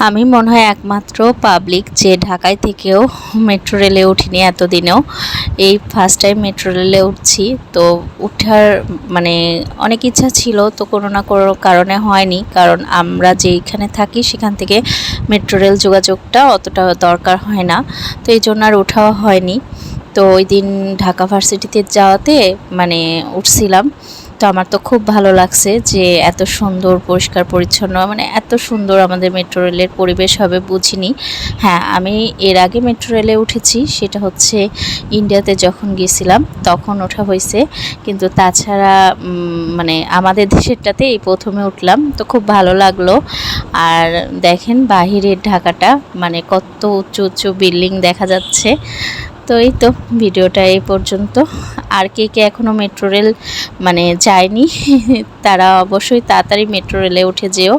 আমি মনে হয় একমাত্র পাবলিক যে ঢাকায় থেকেও মেট্রো রেলে উঠিনি এতদিনেও। এই ফার্স্ট টাইম মেট্রো রেলে উঠছি। তো উঠার মানে অনেক ইচ্ছা ছিল, তো কোনো না কোনো কারণে হয়নি। কারণ আমরা যেইখানে থাকি সেখান থেকে মেট্রো রেল যোগাযোগটা অতটা দরকার হয় না, তো এই জন্য আর ওঠাও হয়নি। তো ওই দিন ঢাকা ভার্সিটিতে যাওয়াতে মানে উঠছিলাম। তো আমার তো খুব ভালো লাগছে যে এত সুন্দর পরিষ্কার পরিচ্ছন্ন, মানে এত সুন্দর আমাদের মেট্রো রেলের পরিবেশ হবে বুঝিনি। হ্যাঁ, আমি এর আগে মেট্রো রেলে উঠেছি, সেটা হচ্ছে ইন্ডিয়াতে যখন গেছিলাম তখন ওঠা হয়েছে। কিন্তু তাছাড়া মানে আমাদের দেশেরটাতে এই প্রথমে উঠলাম, তো খুব ভালো লাগলো। আর দেখেন বাহিরের ঢাকাটা, মানে কত উঁচু উঁচু বিল্ডিং দেখা যাচ্ছে। তো এই তো ভিডিওটা এই পর্যন্ত। আর কে কে এখনও মেট্রো রেল মানে যায়নি তারা অবশ্যই তাড়াতাড়ি মেট্রো রেলে উঠে যেও।